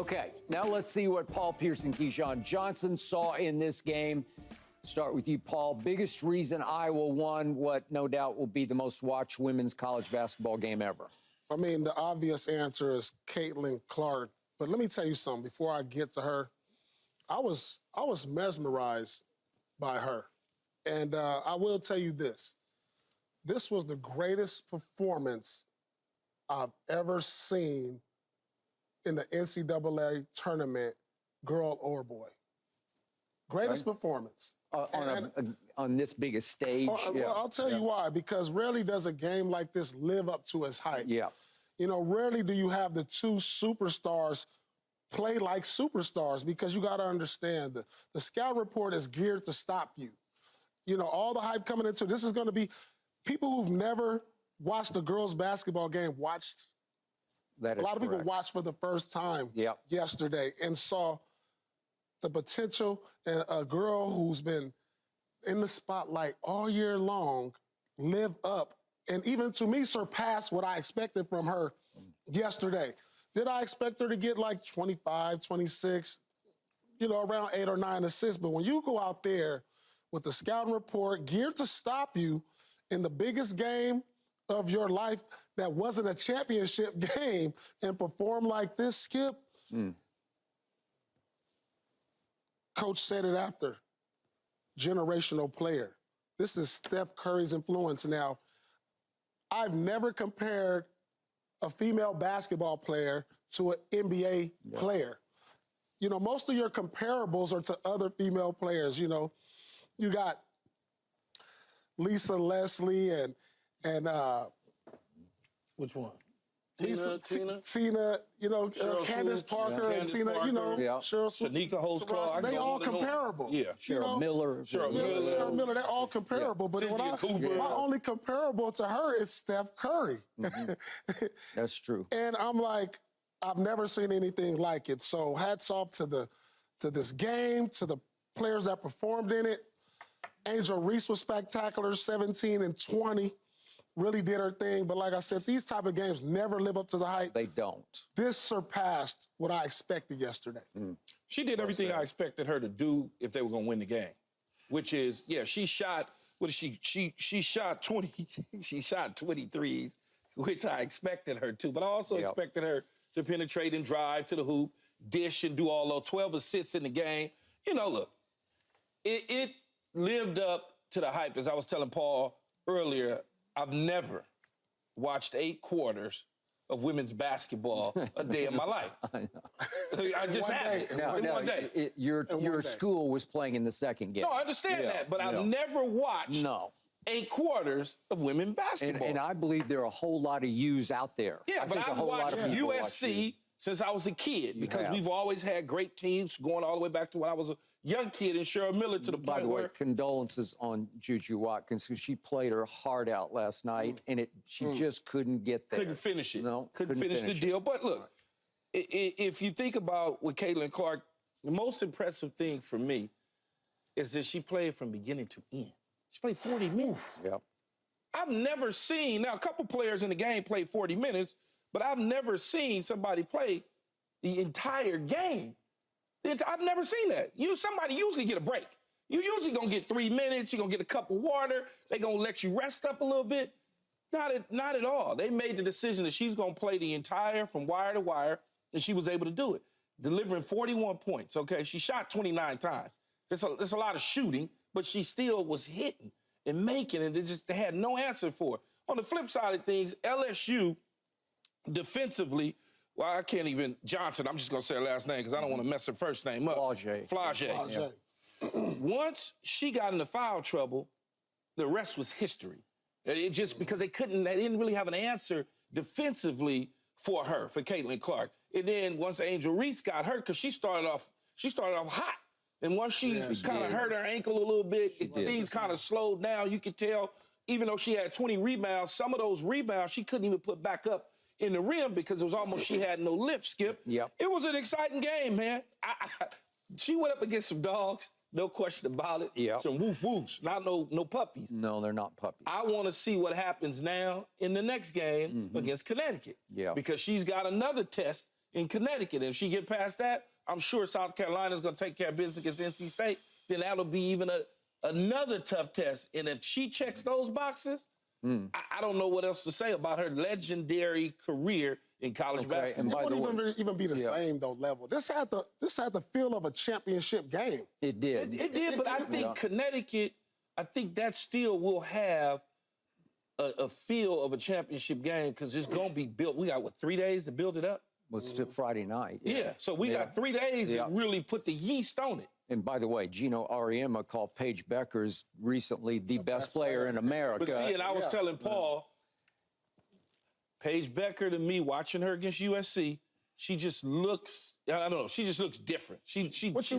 Okay, now let's see what Pierce and Keyshawn Johnson saw in this game. Start with you, Paul. Biggest reason Iowa won what no doubt will be the most watched women's college basketball game ever. I mean, the obvious answer is Caitlin Clark. But let me tell you something before I get to her. I was mesmerized by her. And I will tell you this. This was the greatest performance I've ever seen in the NCAA tournament, girl or boy. Greatest performance. On this biggest stage. Well, I'll tell you why. Because rarely does a game like this live up to its hype. Yeah. You know, rarely do you have the two superstars play like superstars, because you got to understand the scout report is geared to stop you. You know, all the hype coming into this is going to be people who've never watched a girls' basketball game watched. That is a lot of people correct. watched for the first time yesterday and saw the potential in a girl who's been in the spotlight all year long live up and even to me surpass what I expected from her yesterday. Did I expect her to get like 25, 26, you know, around 8 or 9 assists? But when you go out there with the scouting report geared to stop you in the biggest game of your life that wasn't a championship game and perform like this, Skip, Coach said it after, generational player. This is Steph Curry's influence. Now, I've never compared a female basketball player to an NBA player. You know, most of your comparables are to other female players. You know, you got Lisa Leslie and which one? Tina, you know, Candace Parker and Tina, you know, Cheryl Shanika Holtzclaw. They all comparable. Yeah. Cheryl Miller. Cheryl Miller, they're all comparable. But my only comparable to her is Steph Curry. That's true. And I'm like, I've never seen anything like it. So hats off to this game, to the players that performed in it. Angel Reese was spectacular, 17 and 20. Really did her thing. But like I said, these type of games never live up to the hype. They don't. This surpassed what I expected yesterday. She did everything I expected her to do if they were going to win the game, which is, she shot, she shot 20, she shot 23s, which I expected her to. But I also expected her to penetrate and drive to the hoop, dish and do all those 12 assists in the game. You know, look, it lived up to the hype. As I was telling Paul earlier, I've never watched 8 quarters of women's basketball a day in my life. I just haven't. In one day. Your school was playing in the second game. No, I understand that, but I've never watched 8 quarters of women's basketball. And I believe there are a whole lot of U's out there. Yeah, but I've watched USC since I was a kid because we've always had great teams going all the way back to when I was a young kid and Cheryl Miller to the point where... By the way, condolences on Juju Watkins because she played her heart out last night and she just couldn't get there. Couldn't finish it. No, couldn't finish the deal. But look, if you think about with Caitlin Clark, the most impressive thing for me is that she played from beginning to end. She played 40 minutes. Yep. I've never seen... Now, a couple players in the game played 40 minutes, but I've never seen somebody play the entire game. I've never seen that. Somebody usually get a break. You usually gonna get 3 minutes. You're gonna get a cup of water. They're gonna let you rest up a little bit. Not at all. They made the decision that she's gonna play the entire from wire to wire, and she was able to do it, delivering 41 points. Okay, she shot 29 times. There's a lot of shooting, but she still was hitting and making it. They had no answer for it. On the flip side of things, LSU. Defensively, well, I can't even, Johnson, I'm just going to say her last name because I don't want to mess her first name up. Flage. Once she got into foul trouble, the rest was history. It just because they didn't really have an answer defensively for her, for Caitlin Clark. And then once Angel Reese got hurt, because she started off hot. And once she kind of hurt her ankle a little bit, things kind of slowed down. You could tell, even though she had 20 rebounds, some of those rebounds she couldn't even put back up in the rim because it was almost she had no lift, Skip. Yep. It was an exciting game, man. She went up against some dogs, no question about it. Yep. Some woof-woofs, not no puppies. No, they're not puppies. I want to see what happens now in the next game against Connecticut. Yeah. Because she's got another test in Connecticut. And if she get past that, I'm sure South Carolina's going to take care of business against NC State. Then that'll be even another tough test. And if she checks those boxes, I don't know what else to say about her legendary career in college basketball. And it wouldn't even be the same, though, level. This had the feel of a championship game. It did. It did, but I think Connecticut, I think that still will have a feel of a championship game because it's going to be built. We got, 3 days to build it up? Well, it's Friday night. Yeah, so we got 3 days to really put the yeast on it. And by the way, Gino Auriemma called Paige Beckers recently the best player in America. But see, and I was telling Paul, Paige Becker, to me, watching her against USC, she just looks, I don't know, she just looks different. What you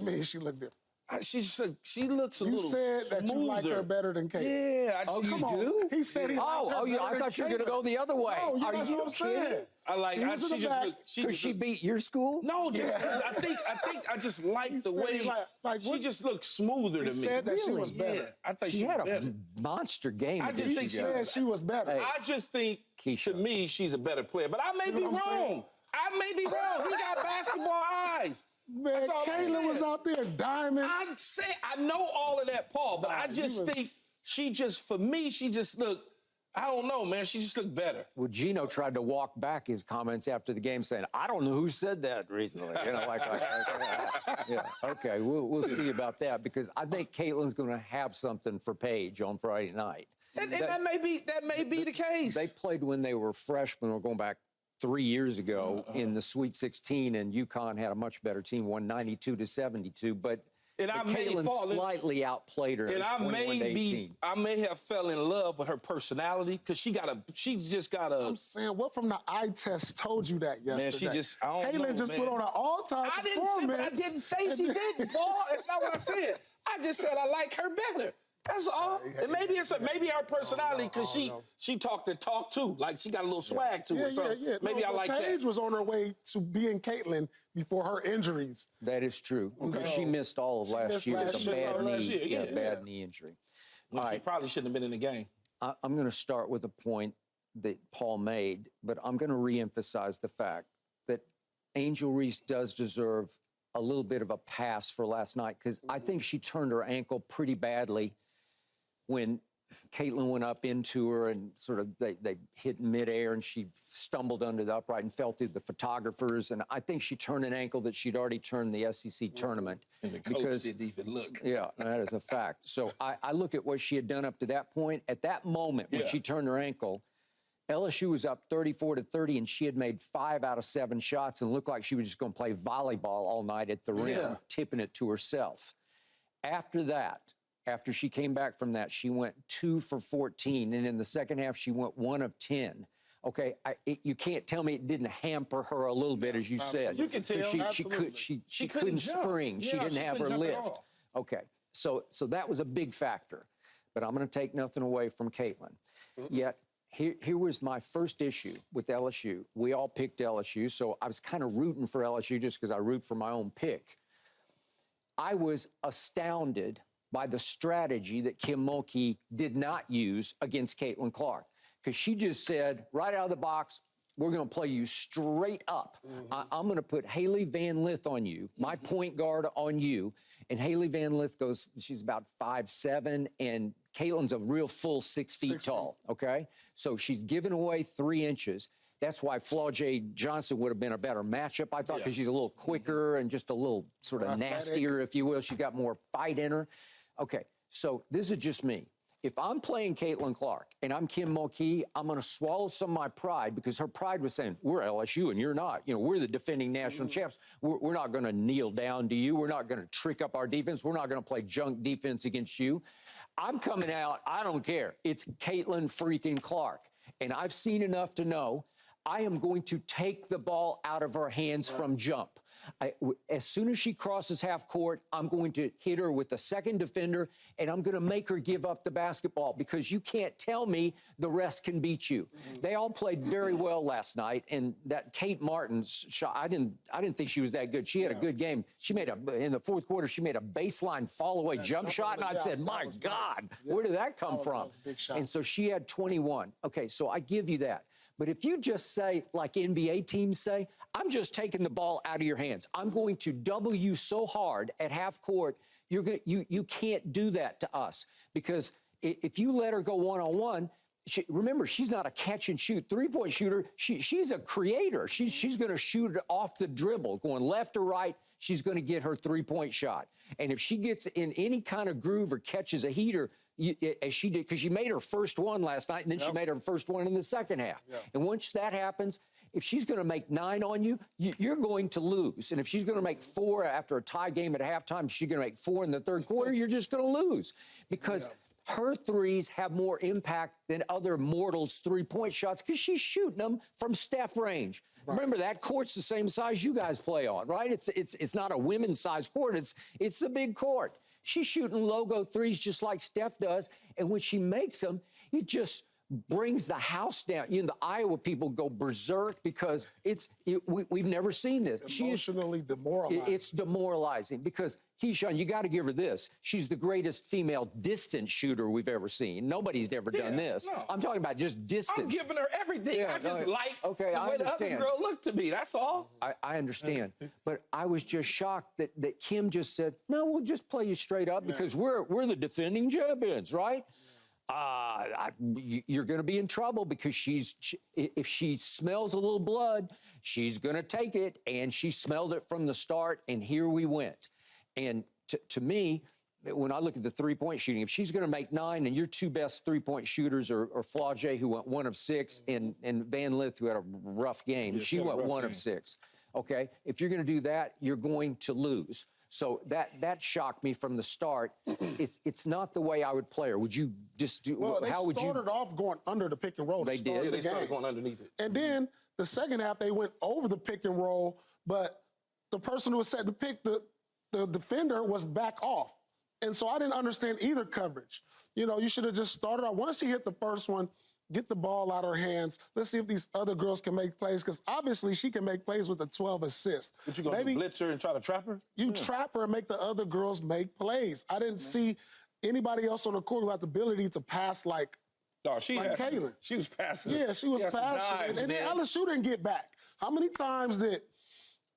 mean she looked different? She looks a little smoother. You said that you like her better than Kate. Yeah. Come on. He said he liked her better I thought you were going to go the other way. No, that's what I'm saying. Could she beat your school? No, just because I just like the way she just looks smoother to me. He said that she was better. Yeah, I think she had a monster game. I just think she said she was better. Hey, I just think, Keyshawn, to me, she's a better player. But I may be wrong. I may be wrong. He got basketball eyes. Man, Caitlin was out there diamond. I know all of that, Paul, but I just think for me, she just looked, I don't know, man. She just looked better. Well, Gino tried to walk back his comments after the game saying, I don't know who said that recently. You know, yeah, okay, we'll see about that because I think Caitlin's going to have something for Paige on Friday night. And that may be the case. They played when they were freshmen. We're going back 3 years ago in the Sweet 16, and UConn had a much better team, won 92-72. But Caitlin slightly outplayed her. And I may have fell in love with her personality because she just got a. I'm saying, what from the eye test told you that yesterday? Man, Caitlin just put on an all-time performance. I didn't say she didn't, Paul. That's not what I said. I just said I like her better. That's all. And maybe maybe our personality because she talked the talk too. Like she got a little swag to her. So maybe I like that. Paige was on her way to being Caitlin before her injuries. That is true. Because she missed all of last year with a bad knee injury. She probably shouldn't have been in the game. I'm going to start with a point that Paul made, but I'm going to reemphasize the fact that Angel Reese does deserve a little bit of a pass for last night because I think she turned her ankle pretty badly when Caitlin went up into her and sort of they hit midair and she stumbled under the upright and fell through the photographers. And I think she turned an ankle that she'd already turned the SEC tournament. And the coach didn't even look. Yeah, that is a fact. So I look at what she had done up to that point. At that moment when she turned her ankle, LSU was up 34-30 and she had made 5 out of 7 shots and looked like she was just going to play volleyball all night at the rim, tipping it to herself. After that, after she came back from that, she went 2 for 14, and in the second half, she went 1 of 10. Okay, you can't tell me it didn't hamper her a little bit, as you said. You can tell. She couldn't spring. She didn't have her lift. Okay, so that was a big factor. But I'm going to take nothing away from Caitlin. Yet, here was my first issue with LSU. We all picked LSU, so I was kind of rooting for LSU just because I root for my own pick. I was astounded by the strategy that Kim Mulkey did not use against Caitlin Clark. Because she just said, right out of the box, we're going to play you straight up. I'm going to put Haley Van Lith on you, my point guard on you. And Haley Van Lith she's about 5'7", and Caitlin's a real full 6 feet tall, okay? So she's given away 3 inches. That's why Flau'jae Johnson would have been a better matchup, I thought, because she's a little quicker and just a little sort of nastier, if you will. She's got more fight in her. Okay, so this is just me. If I'm playing Caitlin Clark and I'm Kim Mulkey, I'm going to swallow some of my pride because her pride was saying, we're LSU and you're not. You know, we're the defending national champs. We're not going to kneel down to you. We're not going to trick up our defense. We're not going to play junk defense against you. I'm coming out. I don't care. It's Caitlin freaking Clark. And I've seen enough to know I am going to take the ball out of her hands from jump. As soon as she crosses half court, I'm going to hit her with the second defender, and I'm going to make her give up the basketball because you can't tell me the rest can beat you. They all played very well last night, and that Kate Martin's shot, I didn't think she was that good. She had a good game. She made in the fourth quarter, she made a baseline fall-away jump shot, and I said, my God, where did that come from? And so she had 21. Okay, so I give you that. But if you just say, like NBA teams say, I'm just taking the ball out of your hands. I'm going to double you so hard at half court, you can't do that to us. Because if you let her go one-on-one, remember, she's not a catch-and-shoot three-point shooter. She's a creator. She's going to shoot it off the dribble, going left or right. She's going to get her three-point shot. And if she gets in any kind of groove or catches a heater, as she did, because she made her first one last night, and then she made her first one in the second half. And once that happens, if she's going to make 9 on you, you're going to lose. And if she's going to make 4 after a tie game at halftime, she's going to make 4 in the third quarter, you're just going to lose. Because her threes have more impact than other mortals' three-point shots because she's shooting them from Steph range. Right. Remember, that court's the same size you guys play on, right? It's not a women's size court. It's a big court. She's shooting logo threes just like Steph does, and when she makes them, it just brings the house down. You know, the Iowa people go berserk because we've never seen this. Emotionally demoralizing. It's demoralizing because, Keyshawn, you got to give her this. She's the greatest female distance shooter we've ever seen. Nobody's ever done this. No. I'm talking about just distance. I'm giving her everything. I just like the way the other girl looked to me. That's all. I understand. But I was just shocked that Kim just said, no, we'll just play you straight up because we're the defending champions, right? You're going to be in trouble because if she smells a little blood, she's going to take it, and she smelled it from the start, and here we went. And to me, when I look at the three-point shooting, if she's going to make 9 and your 2 best three-point shooters are Flaugier, who went 1 of 6, and Van Lith, who had a rough game, she went 1 of 6. Okay, if you're going to do that, you're going to lose. So that shocked me from the start. It's not the way I would play her. Would you just do? Well, they started off going under the pick and roll. They did. They started going underneath it. And then the second half, they went over the pick and roll, but the person who was set to pick the defender was back off. And so I didn't understand either coverage. You know, you should have just started out. Once she hit the first one, get the ball out of her hands. Let's see if these other girls can make plays, because obviously she can make plays with the 12 assists. But you going to blitz her and try to trap her? You trap her and make the other girls make plays. I didn't see anybody else on the court who had the ability to pass like Kaylin. She was passing. Yeah, she was passing. And then LSU didn't get back. How many times did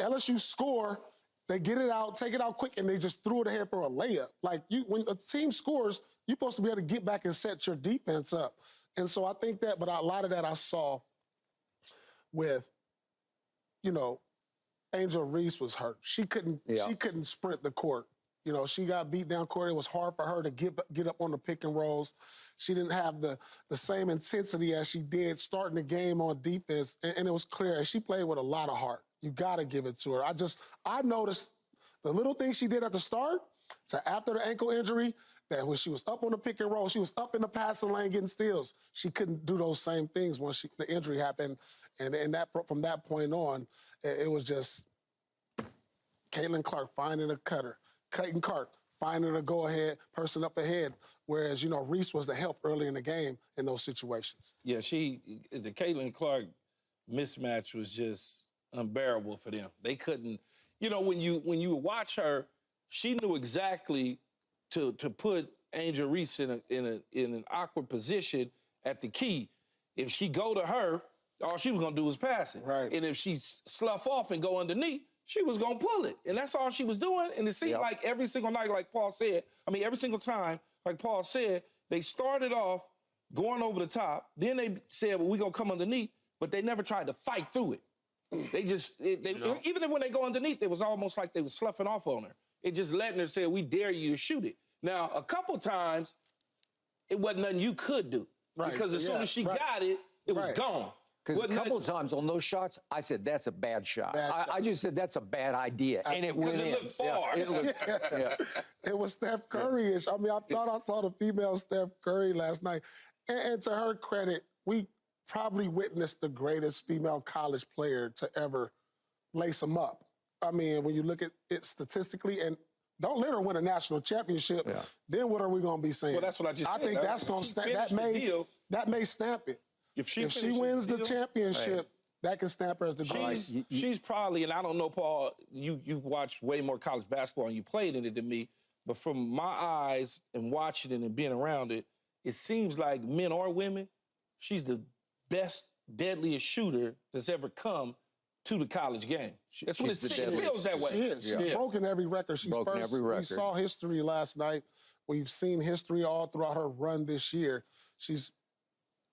LSU score, they get it out, take it out quick, and they just threw it ahead for a layup? Like, when a team scores, you're supposed to be able to get back and set your defense up. And so I think that, but a lot of that I saw with, you know, Angel Reese was hurt. She couldn't sprint the court. You know, she got beat down court. It was hard for her to get up on the pick and rolls. She didn't have the same intensity as she did starting the game on defense. And it was clear. And she played with a lot of heart. You got to give it to her. I noticed the little things she did at the start to after the ankle injury, that when she was up on the pick and roll, she was up in the passing lane getting steals. She couldn't do those same things once the injury happened. And that from that point on, it was just Caitlin Clark finding a cutter. Clayton Clark finding a go-ahead person up ahead, whereas, you know, Reese was the help early in the game in those situations. Yeah, the Caitlin Clark mismatch was just unbearable for them. They couldn't, you know, when you watch her, she knew exactly to put Angel Reese in an awkward position at the key. If she go to her, all she was gonna do was pass it. Right. And if she slough off and go underneath, she was gonna pull it. And that's all she was doing. And it seemed like every single night, like Paul said, every single time, like Paul said, they started off going over the top. Then they said, well, we're gonna come underneath, but they never tried to fight through it. They just, even when they go underneath, it was almost like they was sloughing off on her. It just letting her say, we dare you to shoot it. Now, a couple times, it wasn't nothing you could do. Right. Because as soon as she got it, it was gone. Because a couple of times on those shots, I said, that's a bad shot. I just said, that's a bad idea. And it went in. Because it looked far. It was Steph Curry-ish. I mean, I thought I saw the female Steph Curry last night. And to her credit, we probably witnessed the greatest female college player to ever lace them up. I mean, when you look at it statistically, and don't let her win a national championship, then what are we going to be saying? Well, that's what I just said. I think that's going to stamp, that may stamp it. If she wins the championship, that can stamp her as the greatest. She's probably, and I don't know, Paul, you've watched way more college basketball and you played in it than me, but from my eyes and watching it and being around it, it seems like men or women, she's the best deadliest shooter that's ever come to the college game. That's what it feels that way. She is. She's broken every record. She's broken first. Every record. We saw history last night. We've seen history all throughout her run this year. She's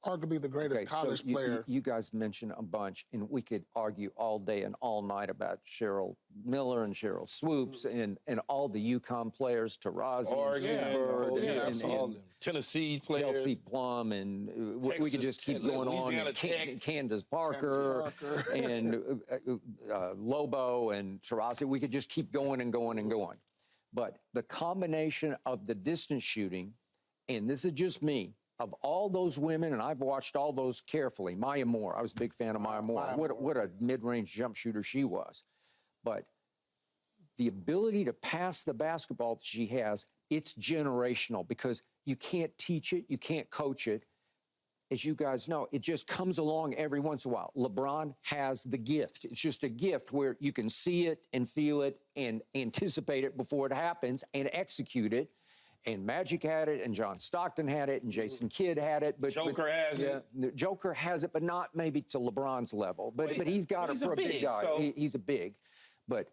arguably the greatest college player. You guys mentioned a bunch, and we could argue all day and all night about Cheryl Miller and Cheryl Swoops and all the UConn players, Taurasi and and Tennessee players, Kelsey Plum, and we could just keep going on. Candace Parker and Lobo and Taurasi. We could just keep going and going and going. But the combination of the distance shooting, and this is just me, of all those women, and I've watched all those carefully. Maya Moore, I was a big fan of Maya Moore. What a mid-range jump shooter she was. But the ability to pass the basketball that she has, it's generational because you can't teach it, you can't coach it. As you guys know, it just comes along every once in a while. LeBron has the gift. It's just a gift where you can see it and feel it and anticipate it before it happens and execute it. And Magic had it, and John Stockton had it, and Jason Kidd had it. But Joker has it. Joker has it, but not maybe to LeBron's level. But he's got it for a big guy. So. He's a big. But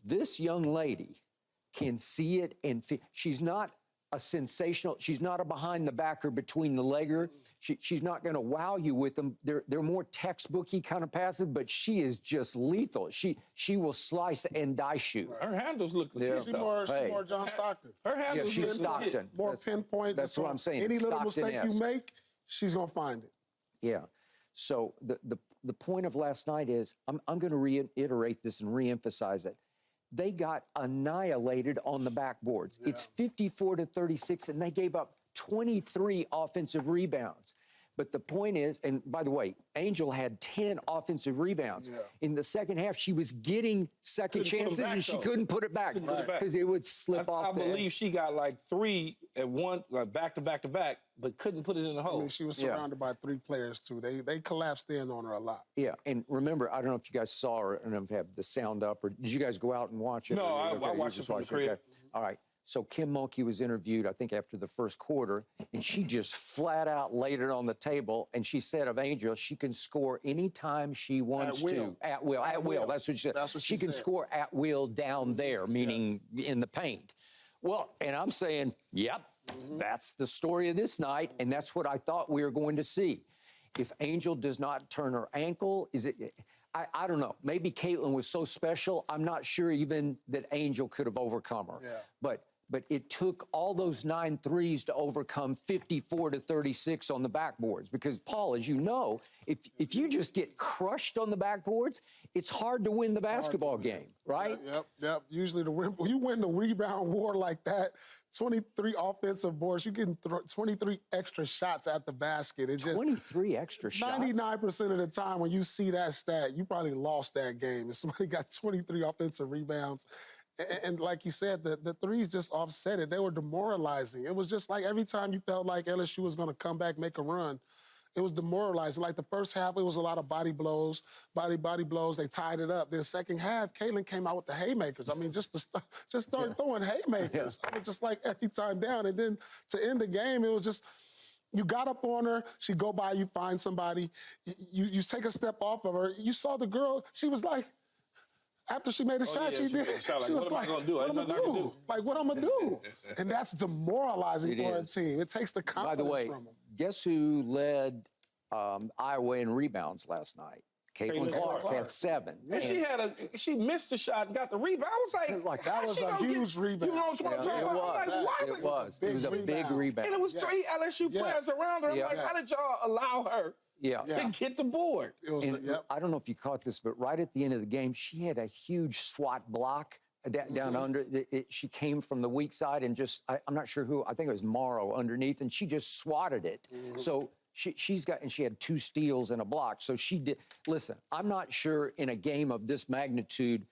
this young lady can see it and feel. She's not a sensational. She's not a behind the backer, between the legger. She's not going to wow you with them. They're more textbooky kind of passes, but she is just lethal. She will slice and dice you. Her handles look legit. She's more John Stockton. Her handles she's Stockton. More pinpoint. That's what I'm saying. Any little mistake you make, she's going to find it. Yeah. So the point of last night is, I'm going to reiterate this and reemphasize it. They got annihilated on the backboards. Yeah. It's 54-36, and they gave up 23 offensive rebounds. But the point is, and by the way, Angel had 10 offensive rebounds. Yeah. In the second half, she was getting second chances, and she couldn't put it back because it would slip off. I believe she got like 3 at one, back to back to back, but couldn't put it in the hole. I mean, she was surrounded by 3 players, too. They collapsed in on her a lot. Yeah, and remember, I don't know if you guys saw her, I don't know if you have the sound up, or did you guys go out and watch it? No, I watched it from the crib. Okay. All right. So Kim Mulkey was interviewed, I think, after the first quarter, and she just flat out laid it on the table, and she said of Angel, she can score anytime she wants to. At will. At will. That's what she said. That's what she can score at will down there, meaning in the paint. Well, and I'm saying, yep, that's the story of this night, and that's what I thought we were going to see. If Angel does not turn her ankle, is it... I don't know. Maybe Caitlin was so special, I'm not sure even that Angel could have overcome her. Yeah. But it took all those 9 threes to overcome 54-36 on the backboards. Because, Paul, as you know, if you just get crushed on the backboards, it's hard to win the basketball game, right? Yep. Usually you win the rebound war like that, 23 offensive boards, you getting 23 extra shots at the basket. It's 23 extra shots? 99% of the time when you see that stat, you probably lost that game. If somebody got 23 offensive rebounds, and like you said, the threes just offset it. They were demoralizing. It was just like every time you felt like LSU was going to come back, make a run, it was demoralizing. Like the first half, it was a lot of body blows. They tied it up. Then second half, Caitlin came out with the haymakers. I mean, just start throwing haymakers. I mean, just like every time down. And then to end the game, it was just, you got up on her, she go by, you find somebody, you take a step off of her. You saw the girl, she was like, after she made a shot, she was like, what am I gonna do? Like, what I'm gonna do? And that's demoralizing for a team. It takes the confidence from them. By the way, guess who led Iowa in rebounds last night? Caitlin Clark had 7. And she missed the shot and got the rebound. I was like, that was a huge rebound. You know what I'm talking about? It was a big rebound. And it was 3 LSU players around her. I'm like, how did y'all allow her to get the board? I don't know if you caught this, but right at the end of the game, she had a huge SWAT block down under. She came from the weak side and just, I'm not sure who, I think it was Morrow underneath, and she just swatted it. So she had 2 steals and a block. So she did. Listen, I'm not sure in a game of this magnitude,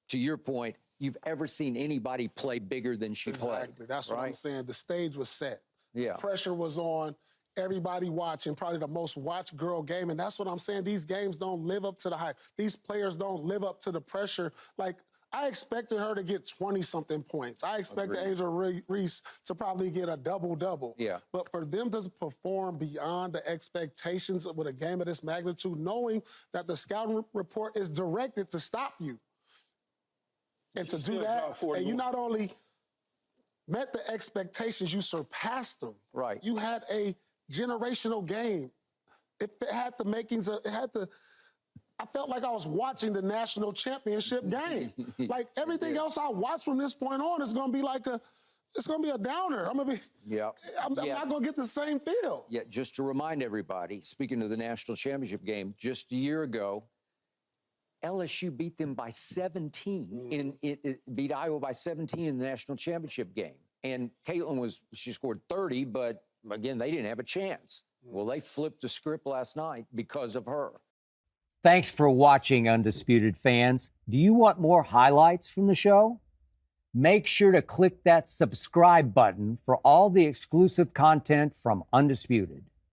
to your point, you've ever seen anybody play bigger than she played. Exactly. That's what I'm saying. The stage was set. Yeah. Pressure was on. Everybody watching, probably the most watched girl game. And that's what I'm saying. These games don't live up to the hype. These players don't live up to the pressure like I expected her to get 20-something points. I expected Angel Reese to probably get a double-double. Yeah. But for them to perform beyond the expectations with a game of this magnitude, knowing that the scouting report is directed to stop you, and to do that, and you not only met the expectations, you surpassed them. Right. You had a generational game. It had the makings of, I felt like I was watching the national championship game. Like everything else I watch from this point on is going to be it's going to be a downer. I'm not going to get the same feel. Yeah, just to remind everybody, speaking of the national championship game, just a year ago, LSU beat them by 17. Beat Iowa by 17 in the national championship game. And Caitlin she scored 30, but again, they didn't have a chance. Well, they flipped the script last night because of her. Thanks for watching, Undisputed fans. Do you want more highlights from the show? Make sure to click that subscribe button for all the exclusive content from Undisputed.